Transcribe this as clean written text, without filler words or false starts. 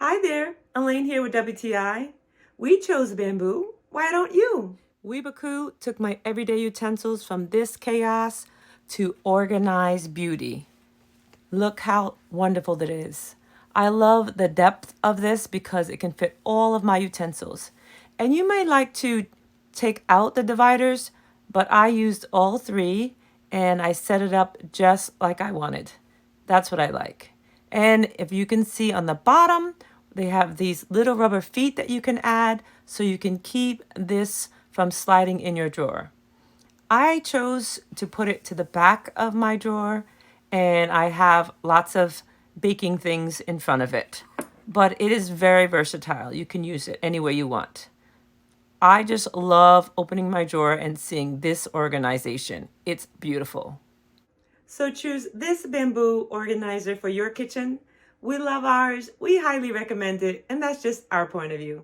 Hi there, Elaine here with WTI. We chose bamboo. Why don't you? WEBACOO took my everyday utensils from this chaos to organized beauty. Look how wonderful that is. I love the depth of this because it can fit all of my utensils. And you may like to take out the dividers, but I used all three and I set it up just like I wanted. That's what I like. And if you can see on the bottom, they have these little rubber feet that you can add so you can keep this from sliding in your drawer. I chose to put it to the back of my drawer and I have lots of baking things in front of it. But it is very versatile. You can use it any way you want. I just love opening my drawer and seeing this organization. It's beautiful. So choose this bamboo organizer for your kitchen. We love ours, we highly recommend it, and that's just our point of view.